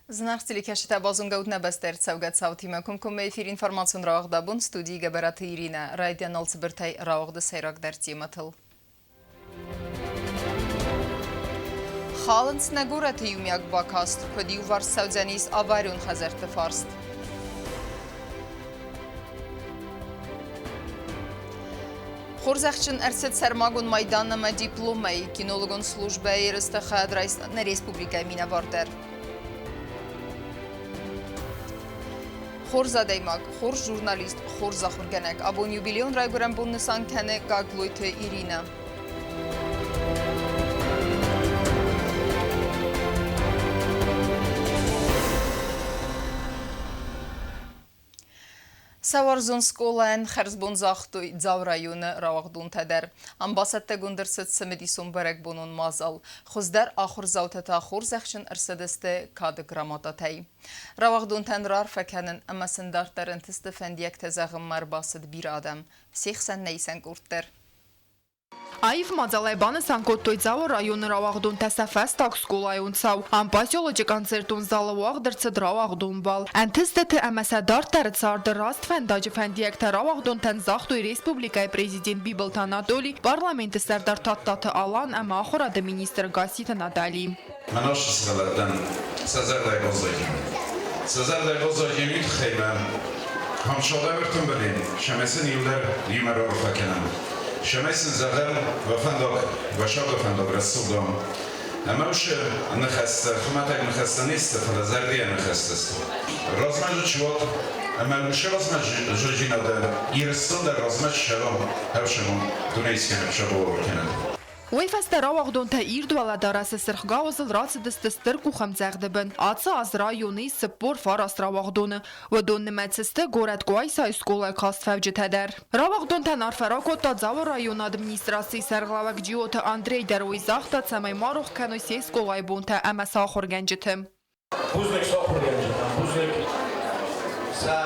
Զնաղցիլիքաշ տաբազուն գաուտնա բաստեր ծավգատ սավթիմակում կում էֆիր ինվորմացուն ռաղդաբուն ստուդիի գաբարատı Իրինա ռայդյանալցı բրտայ ռաղդը սայրակ դարծի մտıl. Խալնց նագուրատı յումյակ բակաստ, կոդի ու վարս սավձանիս ավարյուն խազերտը ֆարստ. Խորզախչын ərсет սərմագուն մայդանը մə դիպլոմայի կինոլոգոն սլուժբայի երստախա դրայստանը ռեսպուբլիկայի մինավարտեր. Խորզադայմակ, խորզ ժուրնալիստ, խորզախորգանակ, abon юбилеон ռայգուրան բուննսան կենե գագլույթը Իրինա. Սավարզուն սկոլային խերզբուն զաղթույ ձավրայունը ռավաղդուն թեդեր. ամբասատը գունդրսըտ սմդիսուն բերեք բունուն մազալ. խոզդար ախոր զավթետա խոր զեղշն ըրսդստը կադը գրամատատայի. Ռավաղդուն թեն ռար ֆեքենն ամասնդարտարն թստը ֆենդիեք թեզաղım մարբասıd bir adam. Սիխսան նեյսեն կուրտտեր. Այվ մածալայբանը սանկոտոյ ծավը ռայոնը ռավաղդուն տեսաֆես տակ սկոլայուն ծավ. Ամպասյոլոջը կանցերտուն զալը վաղ դրցը դրավաղդուն բալ. Անթստը թե ամասադար տարը ծարդը ռաստ ֆենդաջը ֆենդիեք թե ռավաղդուն թեն զաղթույ ռեսպուբլիկայի prezident Բիբլտ Անատոլի պարլամենտը սարդար տատտատը ալան ամա ախորադը մինիստր Գասիթը Նատալի. Մնոշ սղալատան Սազար դայգոզոյինիտ խեյմը համշոդավրտուն բլին շամեսին իլդեր իմերոր ֆակենան شمسن زغل وفندق وشاب فندق رسولم اما وش نخست خماتك نخستنيست فلزردي نخستست رازمج چوت اما وش رازمج جوجينا ده يرستون ده رازمج شلون هوشمون دونيس كنب شبور كنب Ուեյֆաստը ռավաղդուն թե իր դուալադարասը սրխգավազլ ռացը դստստր կուխամ ձեղդբն, ացը ազ ռայոնի սպոր վար ասրավաղդունը, վդուն նմեցստը գորատ գոայսա իսկոլայ կաստվև ջթեդեր. Ռավաղդուն թե նարֆերակոտա ձավը ռայոն ադմինիստրացի սերղլավակ ջիոտը Անդրեյ դերոյ զաղթա ծամայ մարող կենոսի իսկոլայ բուն թե ամասա խորգեն ջթեմ. Բուզնեք սա խորգեն ջթեմ, բուզնեք սա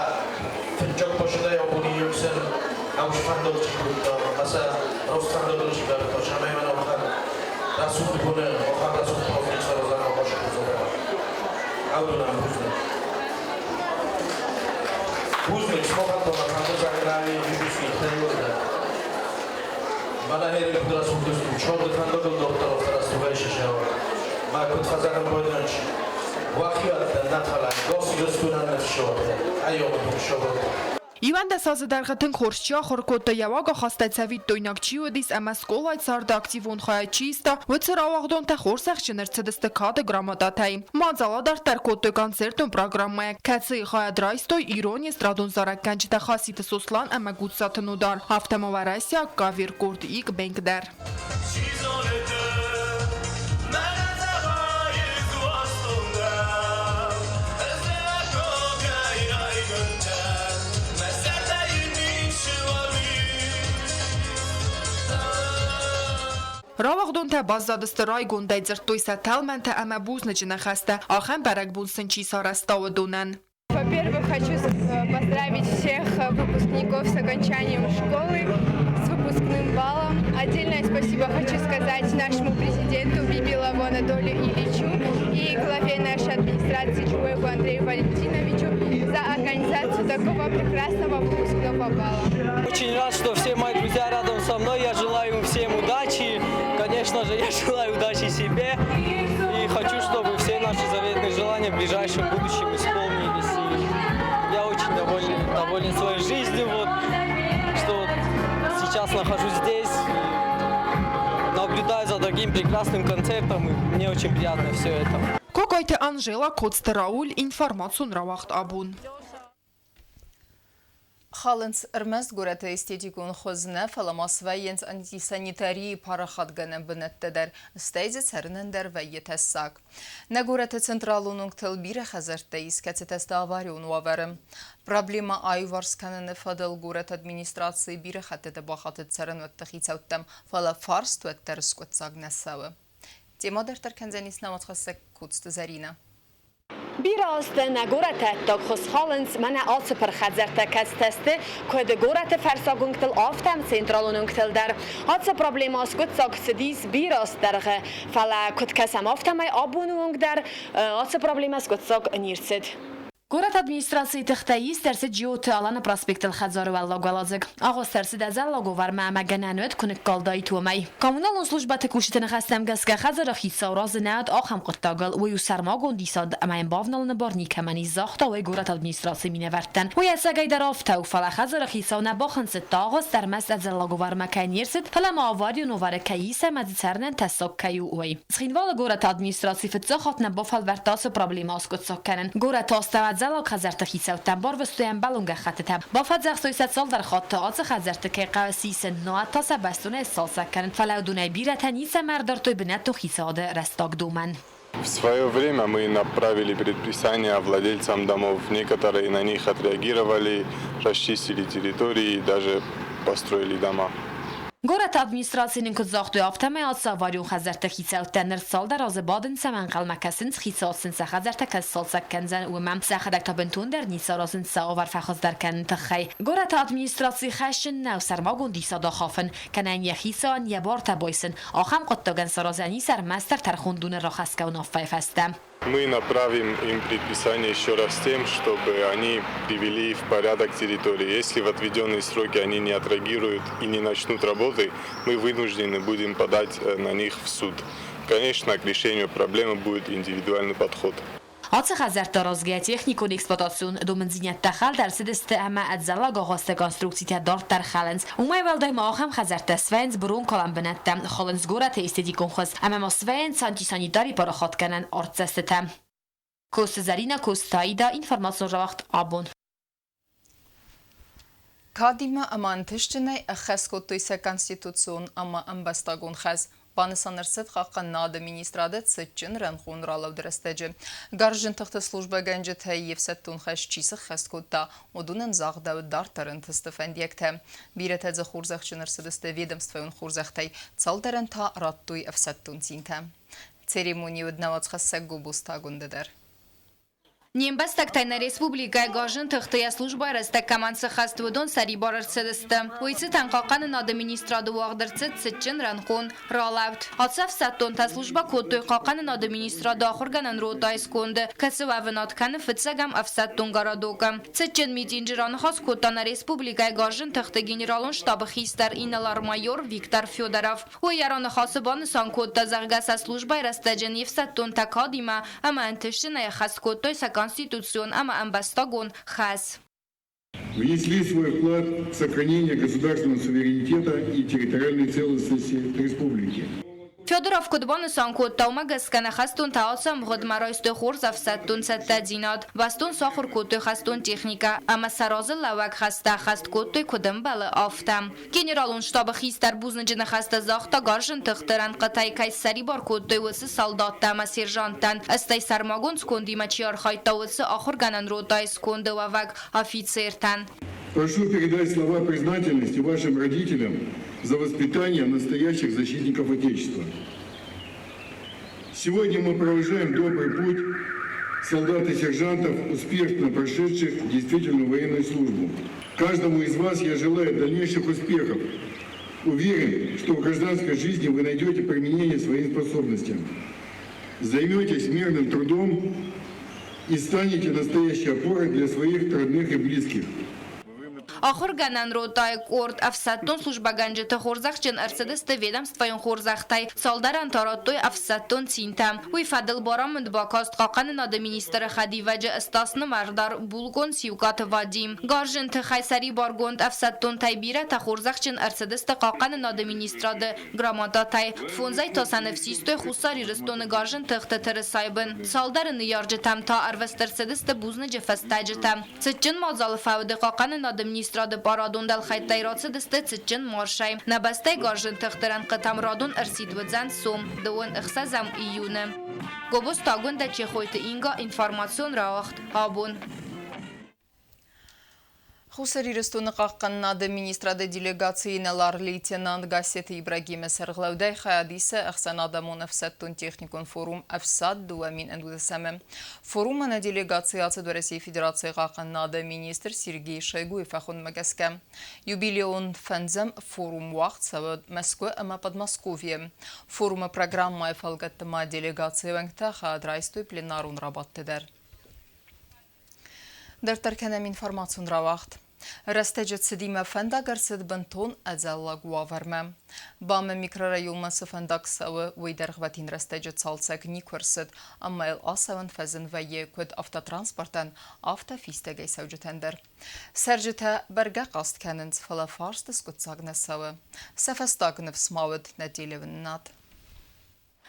ֆնջոք պաշդայ աբունի յոքսեն Auși fandolci cu asta rostandolci dar to chamai mana okhar rasut bune okhar rasut professor rozana bash kuzora auduna buzne smokat to fando zagrali yuski tayyorda mana heri rasut dostu chod fandol doktor rasuvayshasha ma kut fazana boydanch waqiyat nathala gosyostunan nashot ayo shobot Իվան դասազը դարխտն խորշչիա խորկոտը явага խաստացավի տոյնակչի ոդիս ամասկոլայ ծարդը ակտիվուն խայաչիստա վծր ավաղդոն թե խորսախ շներցդստը կադը գրամատատայի մածալադար տարկոտը կոնցերտոն պրոգրամմայա կացի խայադրայստոյ իրոնի ստրադոն զարակկանչ թե խասիտը սոսլան ամագուցատն ուդար ավտամովարասիա կավիր կորդ իկ բենկդար Ռավաղդոն թե բազադստը ռայգոն դայ ծրտույ սաթալմեն թե ամա բուզնը ճնախաստը ախեն բարակ բունսն չի սարաստավը դունեն. Во-первых, хочу поздравить всех выпускников с окончанием школы, с выпускным баллом. Отдельное спасибо хочу сказать нашему президенту Бибилову Анатолию Ильичу и главе нашей администрации Чуеву Андрею Валентиновичу за организацию такого прекрасного выпускного балла. Очень рад, что все мои друзья рядом со мной. Я желаю им всем удачи. Конечно же, я желаю удачи себе. И хочу, чтобы все наши заветные желания в ближайшем будущем исполнились. И я очень доволен своей жизнью, вот, что вот сейчас нахожусь здесь, наблюдаю за таким прекрасным концертом, и мне очень приятно все это. Կոկայթը Անժելա Կոցտը Ռաուլ ինվորմացուն ռավաղդ աբուն. Խալնց ըրմեստ գորատը էստետիկուն խոզնը ֆալամասվայ ենց անտիսանիտարիի պարախատ գնեմ բնետտեդեր ստեյզը ծերննդեր վայ ետեսակ. Նագորատը ցենտրալունունք թել բիրը խազերտը իսկացետեստ ավարյուն ու ավարը. Проблема այվարսկանը նվադել գորատ администрации բիրը խատետը բախատը ծերն վտտխից ավտեմ ֆալա ֆարս տուետտեր սկոտսագ նասավը. Տեմադեր տարկանզանիս նամացխասեք կուծտը զարինա. Birazd nagorata tog Hoshalens mana also per khazerta kasteste kod gorata versagungtel aftam zentralunungtel der also problemas gut sagt dies birazd der fala kod kasam aftamay abunung der also problemas gut sagt nirset Город администрации тахтаис терси джиот алана проспект الخزار والله گلازگ آغاز ترسید از لاگو ور معمگنانوت کنک کالدای تومی کامونال служба تکوشتن خستم گس که خزار خیسا راز ناد آخم قطاگل و یو سرما گوندیساد اما این باونال نبارنی کمانی زاختا و گورت ادمنستراسی مینورتن و یسگای در آفتا و فلا خزار خیسا نباخن ست آغاز در مست از لاگو ور مکانیرست فلا معاوری و نوار کیس مدیترنن تساک کیو وی سخینوال گورت ادمنستراسی فتزاخات نبافل ورتاس پروبلم آسکت ساکنن گورت آستواد زلاق خزرت خیسا تنبار و ستویم بلونگ خطتم با فضل 300 سال در خاط آز خزرت که قاسی سن تا سبستون استال سکنن فلا دونای بیرتنی سمردار توی بنت و خیساد رستاق دومن. В свое время мы направили предписания владельцам домов. Некоторые на них отреагировали, расчистили территории и даже построили дома. گورت ادمنستراسیون که زاخت یافتم از سواریون خزرت خیسا و تنر سال در از بادن سمنقل مکسن خیسا سن خزرت کس سال سکنزن و مم سخدک تا بنتون در نیسا رازن ساور فخاز در کن تخی گورت ادمنستراسی خشن نو سرما گوندی صدا خافن کنن یخیسا یه بار تبایسن آخم قطعن سرازنی سر مستر ترخوندون راخسکه و نافای فستم. Мы направим им предписание еще раз тем, чтобы они привели в порядок территории. Если в отведенные сроки они не отреагируют и не начнут работы, мы вынуждены будем подать на них в суд. Конечно, к решению проблемы будет индивидуальный подход. آت خزرت درازگی تکنیک و اکسپلواتاسیون دومنزینیت تخال در سدست اما ادزلا گاهاست کانستروکسی دارت در خالنز اومای ولدای ما آخم خزرت سوینز برون کلام بنتم خالنز گورت استدیکون خز اما ما سوینز سانتی پارا خات کنن آرت زستم کوست زرینا کوستایدا اینفرماسیون را وقت آبون Kadima aman tishtinay akhaskutuisa konstitutsiyon ama ambastagun khaz. Банысанырсыт қаққан нады министрады цитчин рәнхун ралавдырыстыжы. Гаржын тұқты служба гәнжі тәйев сәттун қашчысы қаскутта, одунын зағдауы дартарын тысты фәндекті. Бірі тәзі хурзақчынырсыдысты ведомствойын хурзақтай, цалдарын та раттуй әфсәттун зинті. Церемонию днавацқасы губустагундыдыр. Нембастактай на республика гажын тыхтая служба растак командсы хаствудон сари барырсыдысты. Уйцы танқақаны нады министрады уағдырцы цитчин ранхун ралавд. Атсав саттон та служба кодтой қақаны нады министрады ахырганын ротайс конды. Касы вавынатканы фытсагам афсаттон гарадокам. Цитчин митинжираны хас кодта на республика гажын тыхты генералон штабы хистар иналар майор Виктор Федоров. Уяраны хасы банысан кодта заргаса служба растаджын евсаттон такадима, ама антышчыная хас кодтой Конституцион, ама амбастагон хас. Внесли свой вклад в сохранение государственного суверенитета и территориальной целостности республики. Федоров кудбаны санкот таумагас кана хастун таалсам гудмарайсты хурзав саттун саттадинат бастун сахур коты хастун техника ама саразы лавак хаста хаст коты кудым балы афтам генералун штабы хистар бузнычына хаста захта гаржын тыхтыран қытай кайсари бар коты өсі солдатта ама сержанттан астай сармагон сконди мачиар хайта өсі ахырганан ротай сконды вавак офицертан. Прошу передать слова признательности вашим родителям за воспитание настоящих защитников Отечества. Сегодня мы провожаем добрый путь солдат и сержантов, успешно прошедших действительно военную службу. Каждому из вас я желаю дальнейших успехов. Уверен, что в гражданской жизни вы найдете применение своим способностям. Займетесь мирным трудом и станете настоящей опорой для своих родных и близких. Ахырганан ротай корт афсаттон служба ганжеты хорзахчын арсыдысты ведомствойын хорзахтай салдаран тараттой афсаттон цинтам. Уй фадыл барамынд бакаст қақаны нады министры Хадиваджы ыстасны мардар булгон сивкаты вадим. Гаржын тыхайсари баргонд афсаттон тайбира та хорзахчын арсыдысты қақаны нады министрады грамота тай. Фонзай тасанып систой хусари рыстоны гаржын тыхты тыры сайбын. Салдарыны яржытам та арвастырсыдысты бузны жефастайжытам. Цытчын мазалы фавды қақаны нады министрады парадон дал хайтай рацыдысты цытчын маршай. Набастай гаржын тыхтыран қытам радон арсидвыдзан сом. Дуын ықсазам июны. Гобус тагун да чехойты инга информацион раахт. Абун. Խուսերիրստուն qaqannada ministrada delegatsiyinələr leytenant Qasset İbragimə sərğləvdə xəyadisə əxsənada monəfsəttun texnikun forum əfsad duamin əndudəsəmə. Forumana delegatsiyası Dörəsi Federasiya qaqannada ministr Sergey Shoygu fəxun məgəskə. Юбилеон фэнзэм форум вахт савад Москвы ама Подмосковье. Форума программа фалгаттыма делегация вэнгта хадрайстуй пленарун рабаттыдар. Дартарканам информацион равахт. Растеджет сидима фэнда гарсид бантон азалла гуаварма. Баме микрорайонмасы фэндаксавы вейдерғватин растеджет салцак никварсид, амма эл асаван фазин вайе көд автотранспортан автофистагай савджетендер. Сәрджета бәрге қаст кәнінц фалафарстыс күтсагнасавы. Сәфастагныв смавыд нәделевін над.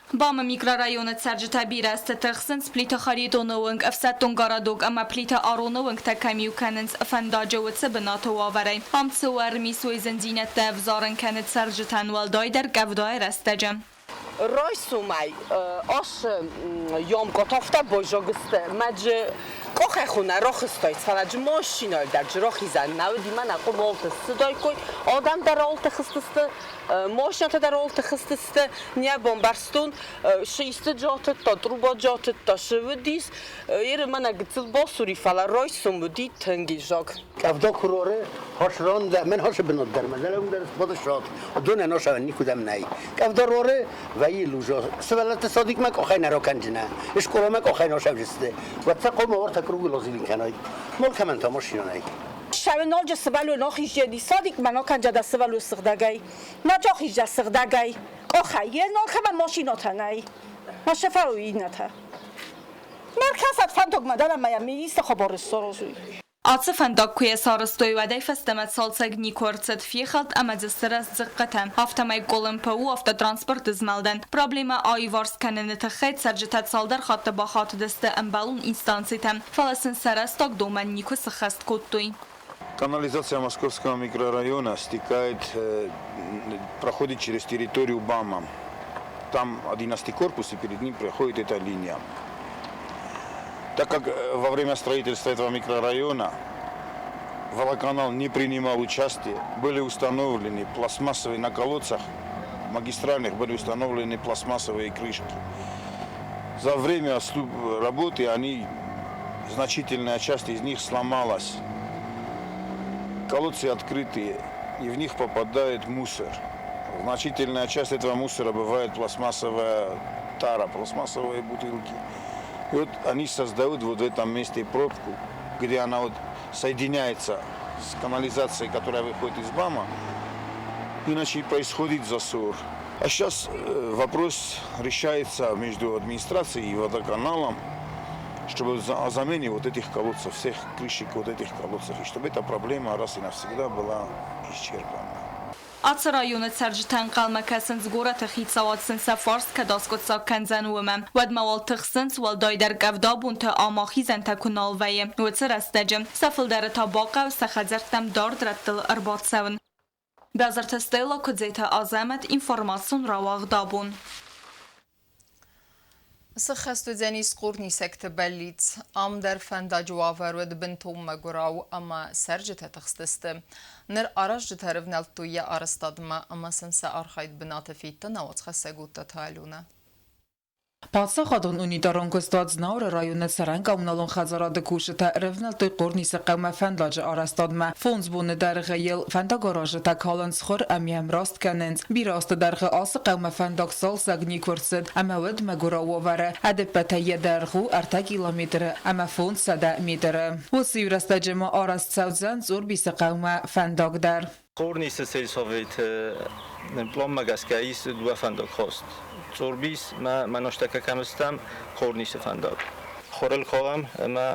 Бама микрорайоны Сәрджета бирәсті тұқсын сплиті харитонуынг, әфсәттон гарадуг, ама плиті аронуынг тәкәмию кәнінц фәндажы өтсі бінаты ваварай. Амцы уәрми сөйзін зинетті әвзарын кәнінц Сәрджетан валдайдер гәвдай рәстәджі. Ройсумай, аш ям готовта божогысты, мәджі қоқай хуна рохыстой, сараджы машина өлдәрджі рохизан, нәуді мен ақы молты сыдай кой, адам дар олты қыстысты, машината дар олты қыстысты, не бомбарстун, шиисты жатыт, та труба жатыт, та шывыдис, ері мен әгіціл басури фала ройсум бүді тінгі жог. Кавда куроры, хашран да, мен хашы бінод дәрмә, дәләуң дәріс бады шат, дونه ناشون نیکودم نی. کافدار روره وی لوجا. سوالات صادق مک آخای نراکنجنه. اشکال مک آخای ناشوجسته. و تقوم آور تکروگ لازیلین کنای. مال کمان تماشی نی. شاید نالج سوالو نخیش جدی صادق من آکنجا دست سوالو سردگی. نجاخیش دست سردگی. آخای نال کمان ماشینات نی. ماشفروی نته. مرکز فندق مدارم میامی است خبر سرازوی. Aцы фандак куя сарыстой вадай фастамат салцаг никорцет фихалт амадзыстырас зыққатан. Автомай голым пау автотранспорт измалдан. Проблема айварс каныны тахайт саржитат салдар хатты бахаты дысты амбалун инстанцийтам. Фаласын сарастак доман нику сахаст коттуй. Канализация Московского микрорайона стекает, проходит через территорию БАМа. Там 11 корпус и перед ним проходит эта линия. Так как во время строительства этого микрорайона водоканал не принимал участие, были установлены пластмассовые на колодцах магистральных, были установлены пластмассовые крышки. За время работы значительная часть из них сломалась. Колодцы открытые, и в них попадает мусор. Значительная часть этого мусора бывает пластмассовая тара, пластмассовые бутылки. И вот они создают вот в этом месте пробку, где она вот соединяется с канализацией, которая выходит из БАМа, иначе происходит засор. А сейчас вопрос решается между администрацией и водоканалом, чтобы о замене вот этих колодцев, всех крышек вот этих колодцев, и чтобы эта проблема раз и навсегда была исчерпана. Aцы rayonu Sərcitən qalma kəsins qora təxit savatsın səfars kədaskot sakənzən uəməm. Vədməval təxsins valdaydər qəvda bunta amaxizən təkunal vəyi. Vətsə rəstəcəm. Səfildəri tabaqa və səxəzərtəm dard rəttəl ərbat səvin. Bəzər təstəyla küdzəytə azəmət informasyon ravaq dabun. Sıxəstü dəniz qurni səkti bəllic, am der fəndə cavavərvəd bintum məqurav, amma sərcitə təxstəstə. Nər araç citərəv nəltuyə arıstadımə, amma sənsə arxayd binatı fiytdə navac xəssəqutda təlunə. Պատսախադուն ունի դարոնգստած նաուրը ռայունը սարան կամնալուն խազարադը կուշըտը ռևնալ տոյ կորնիսը կամը ֆանդլաջը արաստադմը ֆոնց բունը դարղը ել ֆանդագորաժը տակալն սխոր ամիամ ռաստ կանենց բիրաստը դարղը ասը կամը ֆանդակսալ սագնի կորսըդ ամավդ մգուրավովարը ադեպպətə յեդարղու արտա կիլոմետրը ամա ֆոնց սադա մետրը ոսի յուրաստաջեմը արաստցավձան ծուր բիսը կամը ֆանդագդար Կորնիսը սելսովետ պլոմ մագասկայիս դուա ֆանդակ խոստ Ծորբիս մանոշտակական ստամ խորնիսը ֆանդակ խորել խողամ մա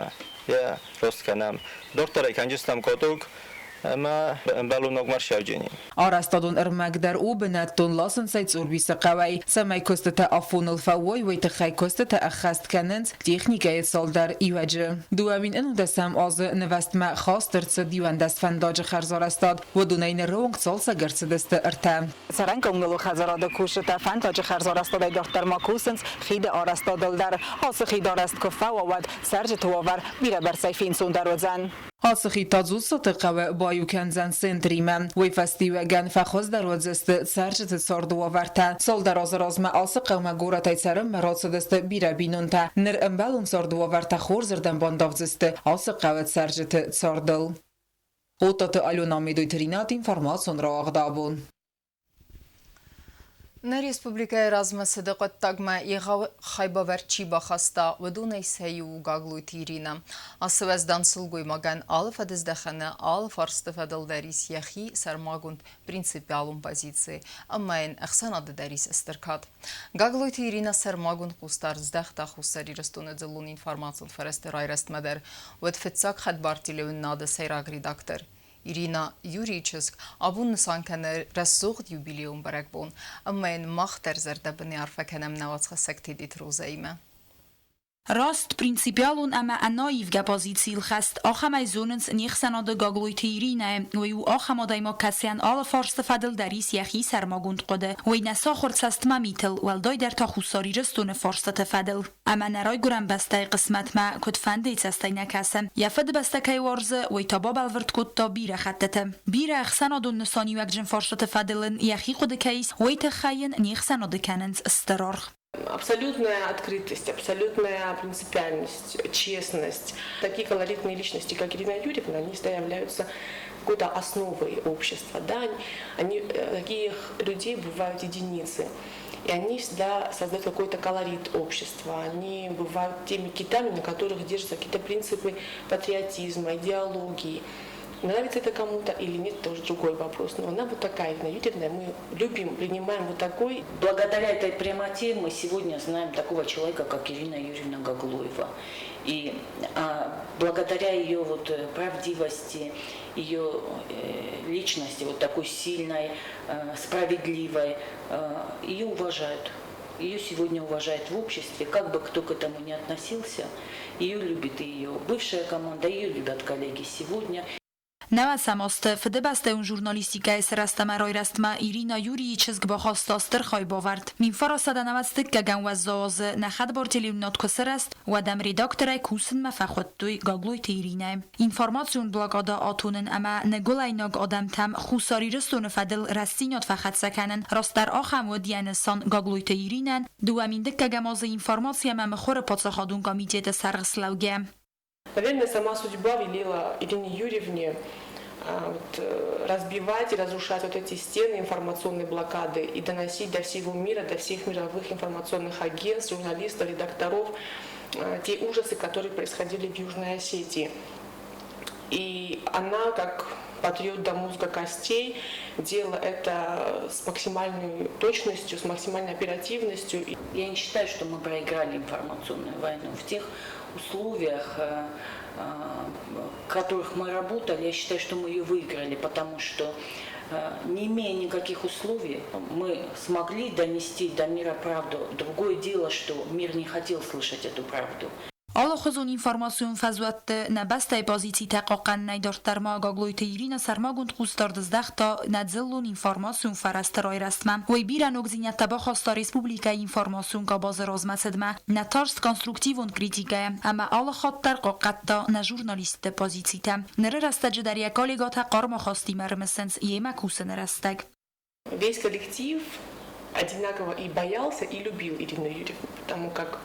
я ростканам доктора կանջստամ կոտուկ Ama balonok marşavceni. Arastadun ırmagdar u benattun lasın sayt urbisa qawai. Samay kostata afunul fawai ve txay kostata akhast kanent texnikayet saldar iwajı. Duamin enu dasam azı nevastma khastırtsı diwandas fandajı xarzarastad ve dunayn rong salsa gersedeste irtam. Sarankomnulu xazarada kushata fandajı xarzarastad doktor makusens xide arastadaldar. Hası xidarast kofa wad serje tuvar bira bersayfin sundarodzan. Հասխի տածուսը տղավը բայուքենզան սենտրիմը, վեյֆաստիվագան ֆախոզ դարոձեստ սարջը սորդուա վարդա, սոլդարոզրոզմը ասը qavma գորատայցարը մրոցըդստը բիրաբինունտա, նր ըմբալուն սորդուա վարդա խոր զրդան բանդավձստը, ասը qavët սարջը սորդլ։ Օտատը ալյոնամիդույ թրինատ ինվորմացիոն ռաղդաբուն։ На республика Эразмасы дықыт тагма еға хайбаверчи бахаста вадунай сейу гаглуйт Ирина. Асываздан сылгоймаган алыф адыздаханы алыф арстыф адылдарис яхи сармагунд принципиалум позиции. Аммайн ахсан адыдарис эстыркат. Гаглуйт Ирина сармагунд кустар здахта хусари растуны дзылун информацион фарестер айрастмадер. Вадфитсак хадбартилевін нады сайраг редактор. Ирина Юрийческ абун санканы рассуғд юбилеум баракбун, аммайн махтар зардабыны арфаканам навацха сактидит розаима. راست پرینسیپیالون اما انایف گپازیتیل خست آخمای زوننس نیخسناد گاگلوی تیرینه و یو آخمادای ما کسیان آل فارست فدل دریس یخی سرماگوند قده و این ساخورد سست ما میتل ولدای در تا خوصاری رستون فارست فدل اما نرای گرم بسته قسمت ما کد فنده تستی نکسم یفد بسته که وارزه و تا باب الورد کد تا بیره خطتم بیره اخسنادون نسانی وکجن فارست فدلن یخی قده کیس و تخین نیخسناد کننز استرار Абсолютная открытость, абсолютная принципиальность, честность. Такие колоритные личности, как Ирина Юрьевна, они всегда являются какой-то основой общества. Да? Таких людей бывают единицы. И они всегда создают какой-то колорит общества. Они бывают теми китами, на которых держатся какие-то принципы патриотизма, идеологии. Нравится это кому-то или нет, это уже другой вопрос. Но она вот такая, Ирина Юрьевна, мы любим, принимаем вот такой. Благодаря этой прямоте мы сегодня знаем такого человека, как Ирина Юрьевна Гаглуева. И благодаря ее вот правдивости, ее личности, вот такой сильной, справедливой, ее уважают. Ее сегодня уважают в обществе, как бы кто к этому ни относился. Ее любит и ее бывшая команда, ее любят коллеги сегодня. نوسماست فده بسته اون ژورنالیستیکای سرستما رای رستما ایرینا یوریچسک با خواستاستر خواهی باورد. من فراسد نوستک که گن و زاز نخد بار تلیونات کسر است و دم ریداکترای کوسن مفخوت دوی گاگلوی تیرینه. اینفرماسیون بلاگادا آتونن اما نگولای ناگ آدم تم خوصاری رستون فدل رستینات فخد سکنن راست در آخم و دیانستان گاگلوی تیرینن دو امین دک که گماز اینفرماسی اما مخور پاتساخادون گامیتیت سرغسلوگه. Наверное, сама судьба велела Ирине Юрьевне разбивать и разрушать вот эти стены информационной блокады и доносить до всего мира, до всех мировых информационных агентств, журналистов, редакторов те ужасы, которые происходили в Южной Осетии. И она, как патриот до мозга костей, делала это с максимальной точностью, с максимальной оперативностью. Я не считаю, что мы проиграли информационную войну. В тех условиях, в которых мы работали, я считаю, что мы ее выиграли, потому что, не имея никаких условий, мы смогли донести до мира правду. Другое дело, что мир не хотел слышать эту правду. آلا خزون اینفرماسیون فضوات نبسته پازیتی تقاقن نیدارد در ما گاگلوی تیرین سرماگوند خوستارد زدختا ندزلون اینفرماسیون فرست رای رستمم وی بیرن اگزینیت تبا خواستا ریسپوبلیکا اینفرماسیون که باز رازمسدمه نتارست کنسترکتیون کریتیکه اما آلا خود در قاقتا نجورنالیست پازیتی تم نره رستج در یکالیگات قارما خواستی مرمسنس یه مکوسه نرستگ. Весь коллектив одинаково и боялся, и любил Ирину Юрьевну, потому как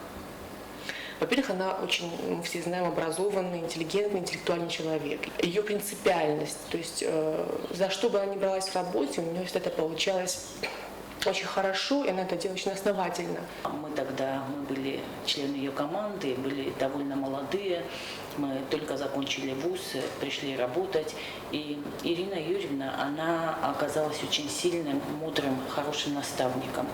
во-первых, она очень, мы все знаем, образованный, интеллигентный, интеллектуальный человек. Ее принципиальность, то есть за что бы она ни бралась в работе, у нее всегда это получалось очень хорошо, и она это делала очень основательно. Мы тогда были члены ее команды, были довольно молодые, мы только закончили вуз, пришли работать, и Ирина Юрьевна, она оказалась очень сильным, мудрым, хорошим наставником.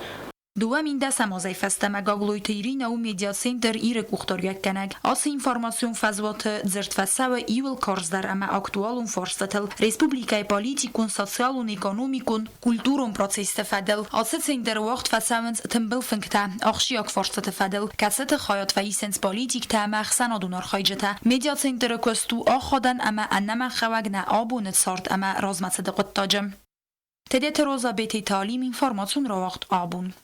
دوامین دست مازای فستم گاگلوی تیرین و میدیا سنتر ایرک اختاریک کنگ. آس اینفرماسیون فضوات زرد فسا و ایول کارز در اما اکتوالون فرستتل ریسپوبلیکای پالیتیکون سوسیالون اکونومیکون کلتورون پروسیس تفدل. آس سنتر وقت فساونز تنبل فنکتا آخشیاک فرست تفدل. کست خیاط و ایسنس پالیتیک تا مخسن آدونار خایجتا. میدیا سنتر کستو آخادن اما انما خواگ نه آبون سارت اما رازمت دقت تاجم. تدیت روزا بیت تعلیم اینفرماسیون رو وقت آبون.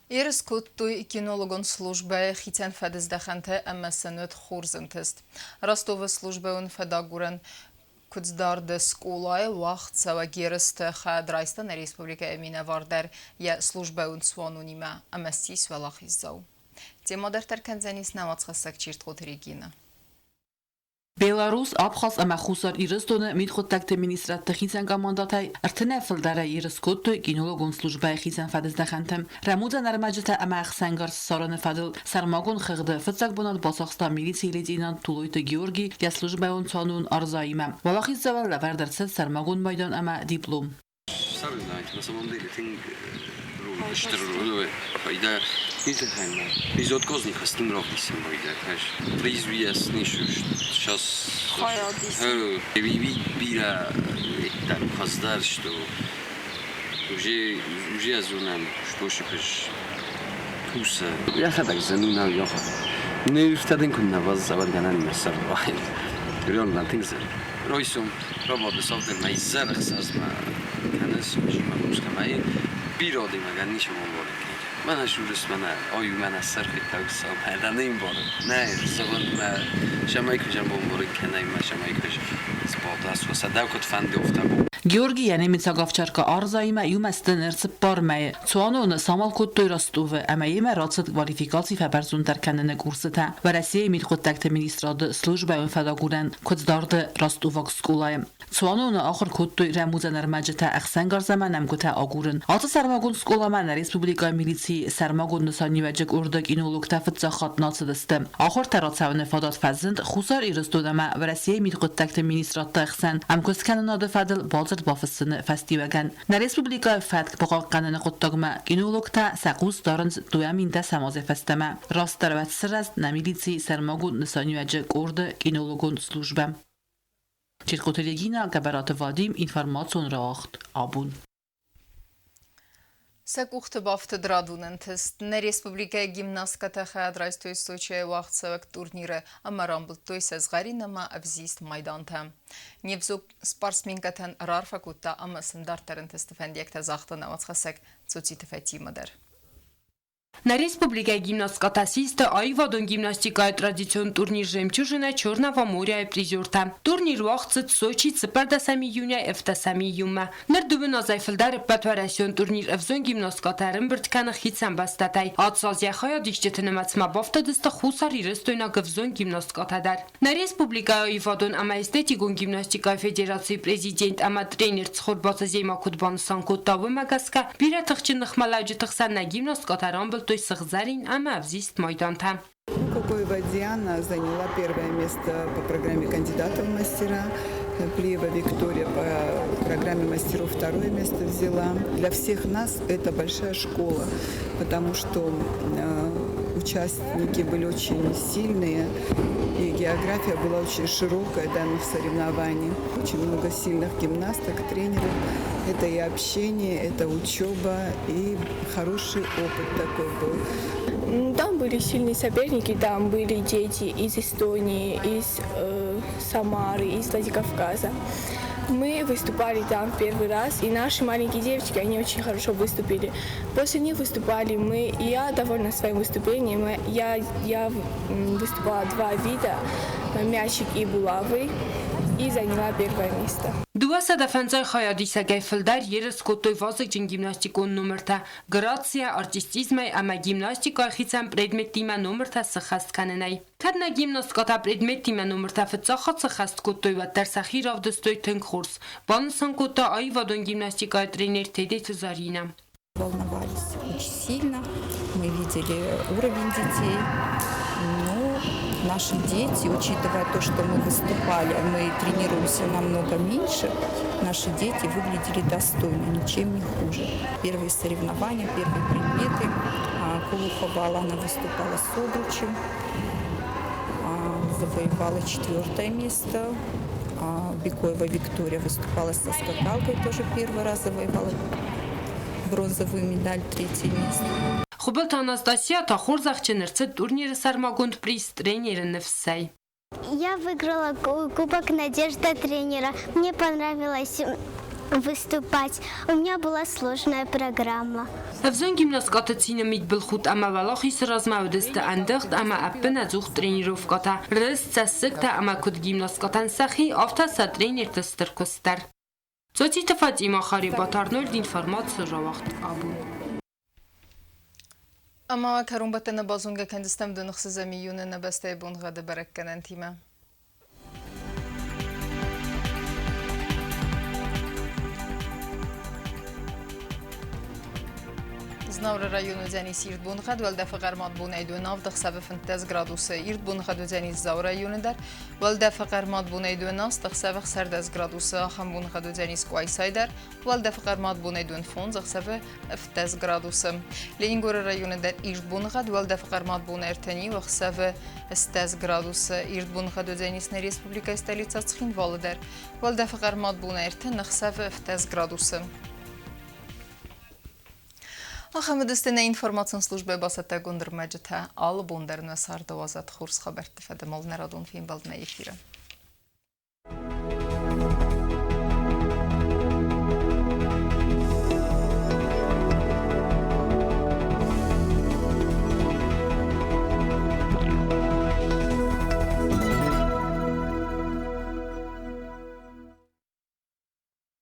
Ирскуттуй кинологон службе хитен федездаханте эмесенет хурзентест. Ростовы службе он федагурен куцдарде скулай вахт савагирст хадрайстан республика Эмине Вардар я службе он сванунима эместис велахиззау. Тема дартер канзанис намацхасак чирт Регина. Belarus Abkhaz ama khusar iristone mit kontakte ministrat khitsan gamandatay artnafl dara iriskot ginologon slujba khitsan fadezdaxantem ramuda narmajta ama khsangar saran fadel sarmagon khigde fitsak bonad basaxsta militsiyeledinan tuloyta Georgi ya slujba on çanun arzaima valaxiz zavalla vardarsa sarmagon maydan ama diplom Sarınayt na samom dele ting Штурмовой, пойда, видите, хайна. Из отказных остановился мой, да, конечно. Призвияс нишу, сейчас. Бира, там, хаздар, что уже озунам, что шипишь, куса. Я хадак занунал, я хад. Не встаден кунна вас заварганан месар вахин. Реально тингзер. Ройсом, работа софтер майзар хсазма. Канас, жима мускамай. بیرادی مگر نیشه مبارک من اشورس من آیو من از سرخی توسام هردن این بارم نه زبان من شمایی کجم مبارک کنه من شمایی کجم سپاده است و صدق کت فنده افتم Georgi yani mitsagavcharka arzayma yumastnerts parmay Tsuanon samal kottoy Rostov ama yema ratsat kvalifikacji fabarzun dar kanene kurseta va Rossiya mit kontakte ministrade slujba un fadaguran kotsdarde Rostovak skolay Tsuanon axir kottoy ramuzanar majta axsangar zamanam kota agurun ata sarmagun skolaman respublika militsi sarmagun sanivajek urdak inolog tafitsa khatnatsdiste axir taratsavne fadat fazend khusar iristodama va Rossiya mit kontakte ministrade axsan am koskanade fadel بافسن فستیوگن در رسپوبلیکا فتک بقا قانون قطعم گینولوکتا سقوس دارند دوامین تا سماز فستما راست دروت سر از نمیلیتی سرماگون نسانی وجه گرد گینولوگون سلوجبم چرخوت رگینا گبرات وادیم اینفرماسیون راخت آبون Сакухты бафты драдунентест. На республика гимнастката хадрайстой случая вахтсавак турниры амарамбл той сазгаринама авзист майданта. Невзук спортсменкатан рарфакутта амасын дартарентесты фәндекта захтана ватхасак цуциты фатимадар. На республика гимнастката систа айвадон гимнастикая традицион турнир жемчужина Черного моря призерта. Турнир вахтсыт Сочи 4 июня и 2 июня. Нардубына зайфылдар патварасион турнир авзон гимнасткатарын біртканы хитсан бастатай. Атсазияхая дишчетіні мацма бафтадысты хусар ирыстойна гавзон гимнасткатадар. На республика айвадон ама эстетикон гимнастика федерации президент ама тренер цхорбасы зейма кутбансан коттавы магаска бире тықчынық малайджы тықсан на гимнасткатаран был той сахзарин, ама взист майданта. Кукуева Диана заняла первое место по программе кандидата в мастера. Плиева Виктория по программе мастеров второе место взяла. Для всех нас это большая школа, потому что участники были очень сильные, и география была очень широкая данных соревнований. Очень много сильных гимнасток, тренеров. Это и общение, это учеба, и хороший опыт такой был. Там были сильные соперники, там были дети из Эстонии, из Самары, из Владикавказа. Мы выступали там первый раз, и наши маленькие девочки, они очень хорошо выступили. После них выступали мы, и я довольна своим выступлением. Я выступала 2 вида, мячик и булавы, и заняла первое место. Дуаса дефензай хаядиса гайфылдар ерес котой вазык джин гимнастикон номерта. Грация артистизмай ама гимнастика хитсам предметтима номерта сахаст каненай. Тадна гимнастиката предметтима номерта фитсахат сахаст котой ва дарсахи равдостой тенкхурс. Бансан кота айвадон гимнастика тренер Тедет Зарина. Волновались очень сильно. Мы видели уровень детей. Наши дети, учитывая то, что мы выступали, мы тренируемся намного меньше, наши дети выглядели достойно, ничем не хуже. Первые соревнования, первые предметы. Кулухова Алана выступала с обручем, завоевала 4 место. Бекоева Виктория выступала со скакалкой, тоже первый раз завоевала бронзовую медаль, 3 место. Хубилт Анастасия Тахорзахченерце турнир Сармагунд приз тренера Невсей. Я выиграла Кубок Надежда тренера. Мне понравилось выступать. У меня была сложная программа. Evzon gimnastikatçıyla mitbilxut ama valaxi srazmavdiste andaxt ama appın azuq trenirovkata. Rız tsasıkta ama kud gimnastikatan saxi afta satrener tıstirkustar. Ծոցի թվաց իմ ախարի բատարնոլ d'informация ժավախտ աբուն։ Ama karumbatana bazunga kendistem dönüksüze miyyonu nebeste bungadı barakkenen time. Znavra rayonu deniz irt bunğad veldefe qarmat bunaydu navdıq səbəf 10 gradusu irt bunğad deniz zav rayonu der veldefe qarmat bunaydu nastıq səbəx sərdəz gradusu axam bunğad deniz qoysaydar veldefe qarmat bunaydu fon zaq səbə 10 gradusu Leningora rayonu der irt bunğad veldefe qarmat bunerteni vax səbə 10 gradusu irt bunğad deniz Respublika stolica Ცხინვალı der veldefe qarmat bunerten səbə 10 gradusu Ахамедистина информацион службе басата гундер мәҗите алып ундерне сарды вазат хурс хабар тифәде малнерадун фин балдна ефира.